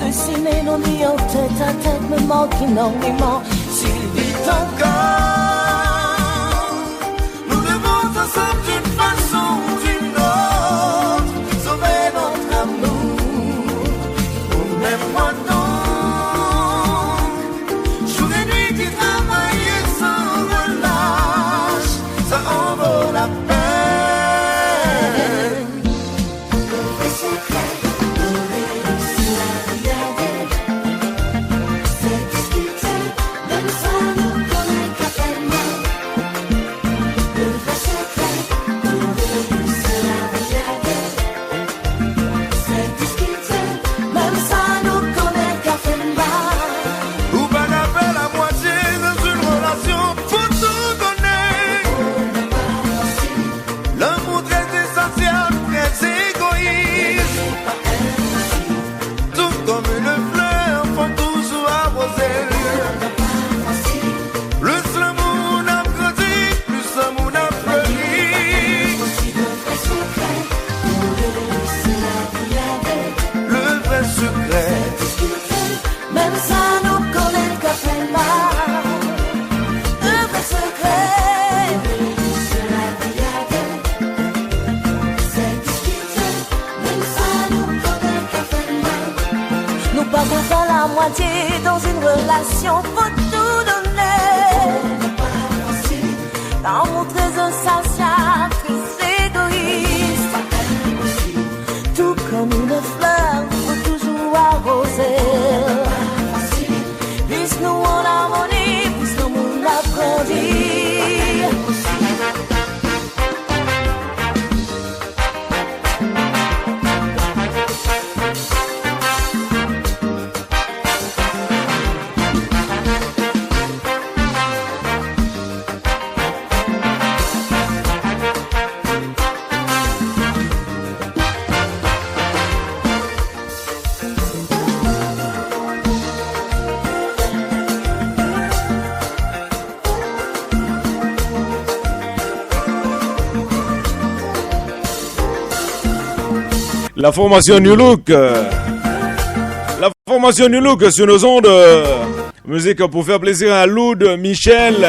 dessiner nos nuits en tête à tête me manque énormément. S'il vit encore, nous devons ensemble d'une façon ou d'une autre sauver notre amour. Oh, même moi donc, jour et nuit qui travaille sans relâche, ça en vaut la peine. Dans une relation, faut tout donner. L'amour très insatiable, très égoïste. Tout comme une fleur, faut toujours arroser. Plus nous en harmonie, plus l'amour l'agrandit. La formation New Look. La formation New Look sur nos ondes. Musique pour faire plaisir à Loud Michel.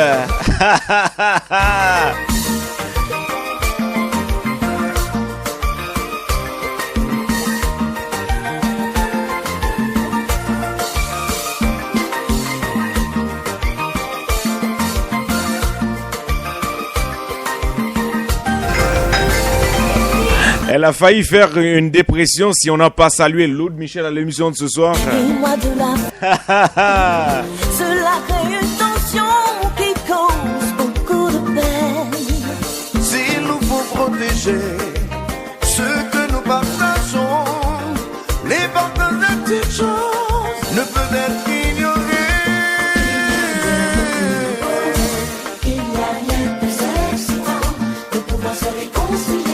Elle a failli faire une dépression si on n'a pas salué Loud Michel à l'émission de ce soir. Dis-moi de la cela crée une tension qui cause beaucoup de peine. S'il nous faut protéger ce que nous partageons, l'importance des petites choses ne peut être ignorée. Il n'y a rien de plus excitant de pouvoir se réconcilier.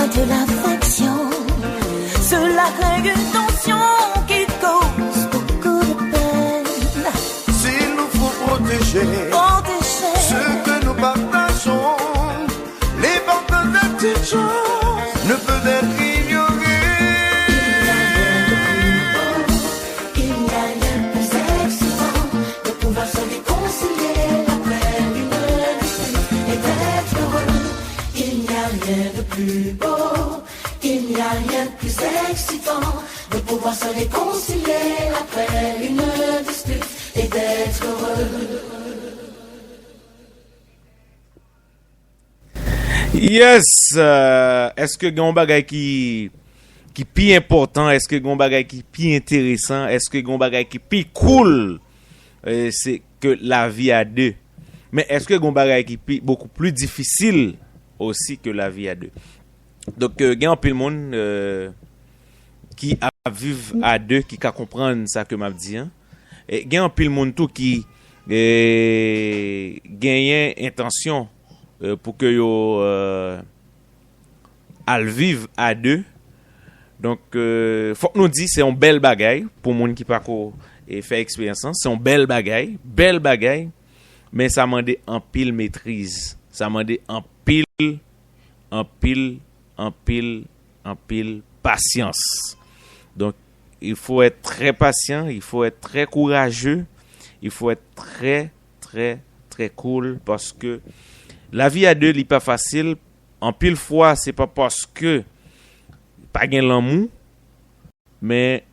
De l'affection, cela crée une tension qui cause beaucoup de peine. S'il nous faut protéger ce que nous partageons, l'importance des petites choses ne peut être ignorée. Il n'y a rien de plus excitant de pouvoir se réconcilier après une dispute et d'être heureux. Il n'y a rien de plus beau. Il n'y a rien de plus excitant de pouvoir se réconcilier après une dispute et d'être heureux. Yes, est-ce que gon bagay qui pi important, est-ce que gon bagay qui pi intéressant, est-ce que gon bagay qui pi cool, c'est que la vie à deux. Mais est-ce que gon bagay qui pi beaucoup plus difficile aussi que la vie à deux. Donc, il y a un peu de monde qui a vivre à deux, qui a comprendre ça que m'a dit. Et il y a un peu de monde tout qui gagne intention pour que yo al vivre à deux, Donc, faut que nous dire, c'est un bel bagaille pour les gens qui pas fait expérience. C'est un bel bagaille, mais ça m'a demandé en pile maîtrise. Ça m'a demandé en pile patience. Donc, il faut être très patient, il faut être très courageux, il faut être très cool parce que la vie à deux n'est pas facile. En pile fois, c'est pas parce que pas gain l'amour, mais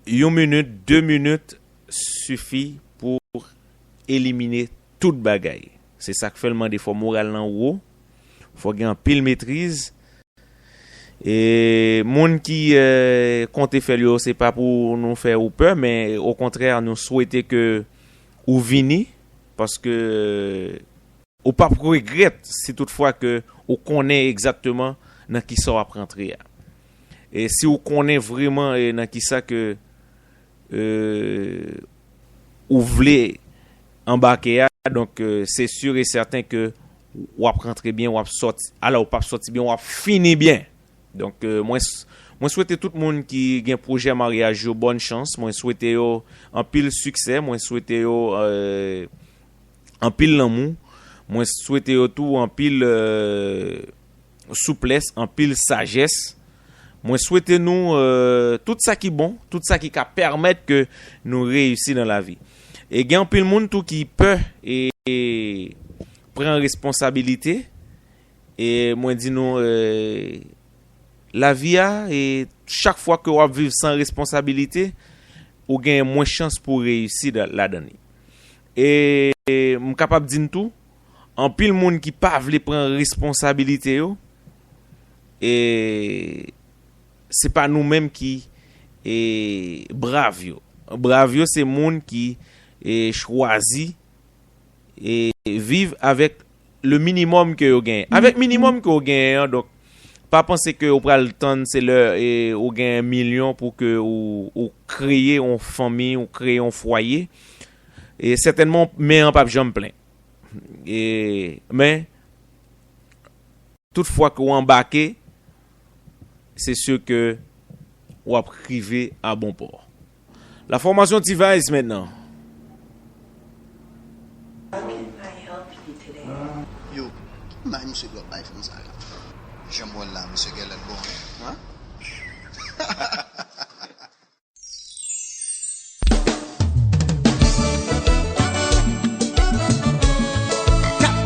1 minute, 2 minutes suffit pour éliminer toute bagaille. C'est ça que fait le monde des fois moral en haut. Faut gagner en pile maîtrise. Et monde qui compte faire yo, c'est pas pour nous faire ou peur, mais au contraire nous souhaiter que ou vini parce que ou pas regret si toutefois que ou connaît exactement dans qui ça va rentrer. Et si vous connaissez vraiment dans qui ça que vous voulez embarquer, donc c'est sûr et certain que vous allez rentrer bien, vous allez sortir, alors vous pas sortir bien, vous allez finir bien. Donc moi souhaite tout le monde qui a un projet mariage bonne chance, moi souhaite en pile succès, moi souhaite en pile l'amour, moi souhaite tout en pile souplesse, en pile sagesse. Moi souhaite nous tout ça qui est bon, tout ça qui va permettre que nous réussissions dans la vie. Et il y a un pile monde tout qui peut et prend responsabilité et moi dis nous la vie et chaque fois que vous vivez sans responsabilité, vous gagnez moins de chance pour réussir là-dedans. Et je suis capable de dire tout, en pile monde qui pas veut prendre responsabilité yo, et c'est pas nous-mêmes qui brave yo. Brave yo c'est monde qui choisit et vivre avec le minimum que vous gagnez. Avec minimum que vous gagnez, donc pas penser que vous prenez le temps, c'est l'heure et vous gagnez 1 million pour que vous créez une famille, ou créez un foyer. Et certainement, mais en pas jamais plein. Mais, toutefois que vous embarquez, c'est sûr que vous allez arriver à bon port. La formation T-Vice maintenant. Yo, man, monsieur doit pas faire ça. J'aime là, monsieur Galen bon. Hein?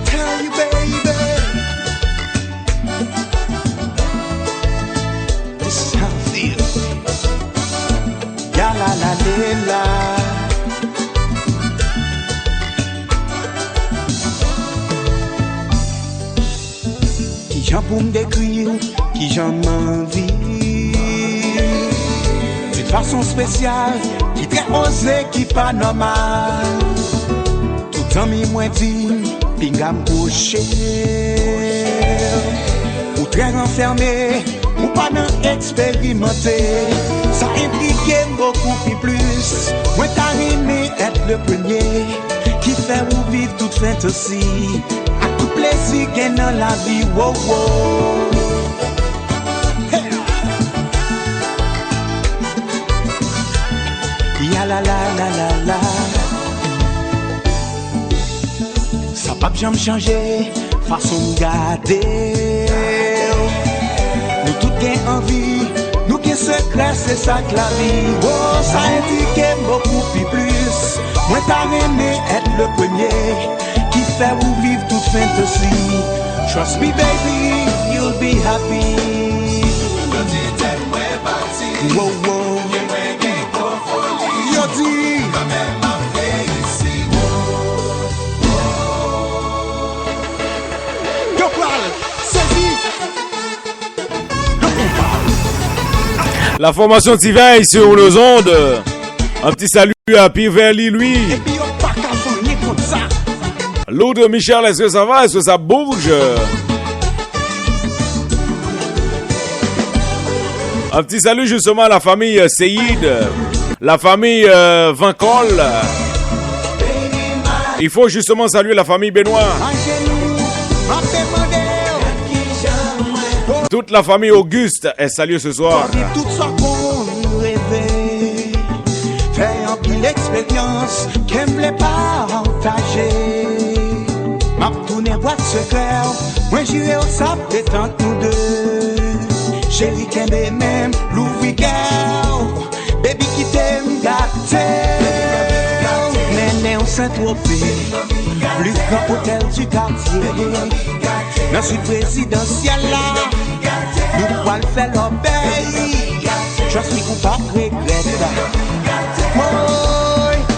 Tell you, baby, this is how I feel. Ya la la la. Qui j'en pour me décrire, qui j'en m'envie. D'une façon spéciale, qui très osée, qui pas normal. Tout en mi moins dit, pinga m'coucher. Ou très renfermé, ou pas non expérimenté. Ça implique beaucoup plus. Moi t'as aimé être le premier, qui fait ou vivre toute fantasy. Plaisir gain dans la vie, wow, wow. Hey. Ya la la la la la. Ça pas jamais changer, façon de garder. Nous tout gain envie, nous gain secret, c'est ça que la vie. Oh, ça indique beaucoup plus. Moi t'as aimé être le premier. Faire ou vivre toute fantasy. Trust me, baby, you'll be happy. Wow, wow. Yo dis, yo parle, saisis. La formation T-Vice sur nos ondes. Un petit salut à Piverly, lui. Et puis on pas qu'à sonner comme ça. L'autre Michel, est-ce que ça va? Est-ce que ça bouge? Un petit salut justement à la famille Seyid, la famille Vincol. Il faut justement saluer la famille Benoît. Toute la famille Auguste est saluée ce soir. Vivre tout ça qu'on rêvait. Faire un pile expérience qu'elle voulait partager. M'a tourné boîte secrète. Moi j'irai au sable détente nous deux. Chérie qu'elle est même Louis Girl. Baby qui t'aime gâter. Néné on Saint-Tropez. Plus grand hôtel du quartier. Dans ce présidentiel là. Nous pouvons le faire l'obéir. Je suis coupable, regrette. Moi,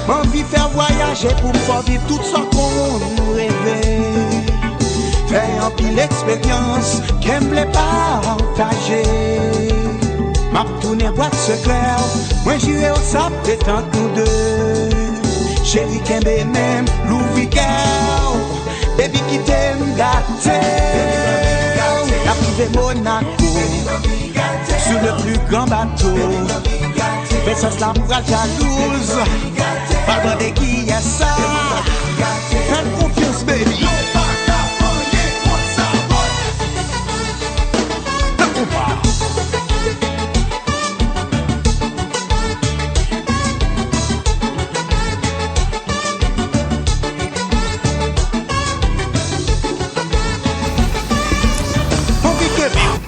m'envie faire voyager pour me faire vivre tout ça qu'on rêvait. Faire un pile expérience qu'elle me voulait partager. M'a tourné boîte secrète. Moi j'irai au sable détente nous deux. Chérie qu'elle est même Louis Girl. Baby qui t'aime gâter. La privée Monaco, sur le plus grand bateau. Mais ça se la bras jalouse. Pas demander qui est ça. Fais confiance, baby.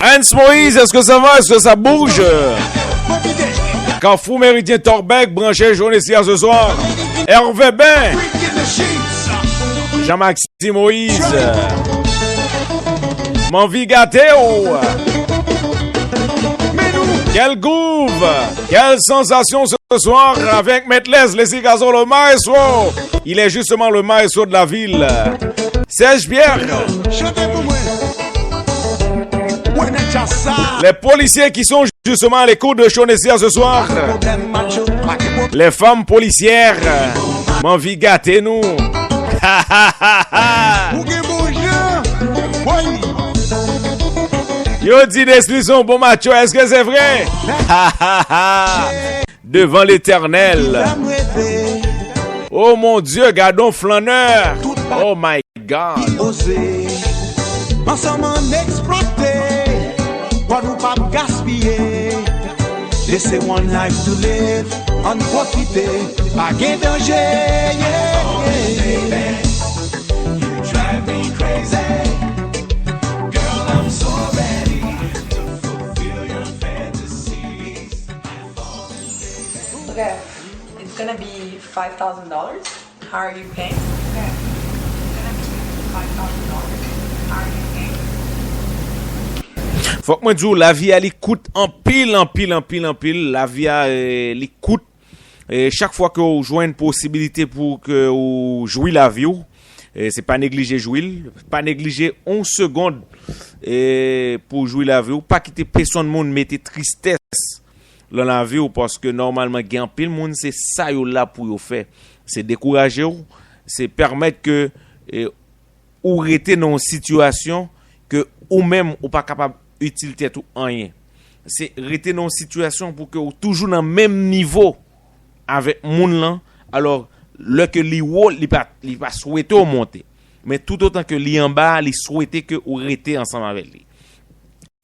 Hans Moïse, est-ce que ça va? Est-ce que ça bouge? Carrefour Méridien Torbec, branché Jonessia ce soir. Hervé Ben. Jean-Maxime Moïse. M'envie gâté. Quel groove. Quelle sensation ce soir avec Maître Les Gazon, le maestro. Il est justement le maestro de la ville. Serge Pierre. Les policiers qui sont justement à l'écoute de Chonessia ce soir. Les femmes policières. M'envie gâter nous. Yo dit son bon macho, est-ce que c'est vrai? Devant l'Éternel. Oh mon Dieu, gardons flâneur. Oh my God. Ensemble exploiter, pour nous pas gaspiller. Laissez one life to live, en profiter, pas gain danger. You drive me crazy, girl. I'm so ready to fulfill your fantasies. Okay, it's gonna be $5,000. How are you paying? Okay, it's gonna be $5,000. How are you paying? Faut que moi dis la vie elle coûte en pile. La vie elle coûte et chaque fois que vous jouez une possibilité pour que vous jouiez la vie, c'est pas négliger jouer, pas négliger 11 secondes pour jouer la vie, pas quitter personne monde mettre tristesse dans la vie parce que normalement gain pile monde c'est ça yo là pour yo faire, c'est décourager ou, c'est permettre que ou rester dans une situation que ou même ou pas capable utilité tout rien. C'est rester dans une situation pour que ou toujours dans même niveau avec moun là. Alors le que li haut li pas souhaiter monter. Mais tout autant que li en bas, li souhaiter que ou rester ensemble avec lui.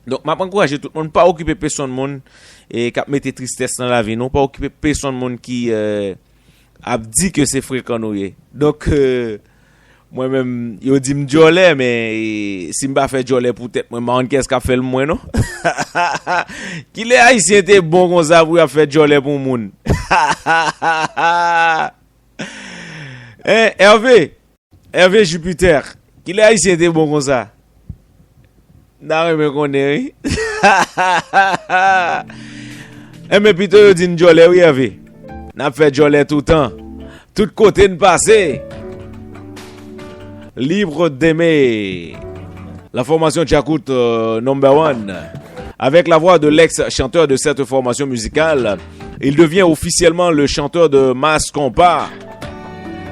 Donc m'a encourager tout le monde pas occuper personne monde et qui mettre tristesse dans la vie, non pas occuper personne monde qui a dit que c'est fréquent nous. Donc moi-même, yo dit m'jolé, mais si m'pa fait jolé peut-être, moi qu'est-ce qu'a fait le moins, non? Qu'il est haïtien était bon comme ça pour faire jolé pour moun. Hervé Jupiter, qu'il est haïtien était bon comme ça. N'a me connaît. Mais plutôt yo dit jolé, oui Hervé. N'a fait jolé tout le temps. Tout côté de passé. Libre d'aimer. La formation Tchakout number 1. Avec la voix de l'ex-chanteur de cette formation musicale, il devient officiellement le chanteur de Mass Compas.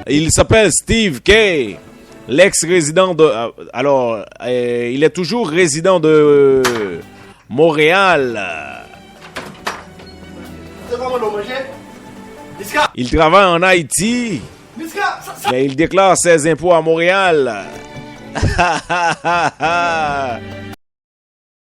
Il s'appelle Steve K. L'ex-résident de... il est toujours résident de Montréal. Il travaille en Haïti. Mais il déclare ses impôts à Montréal.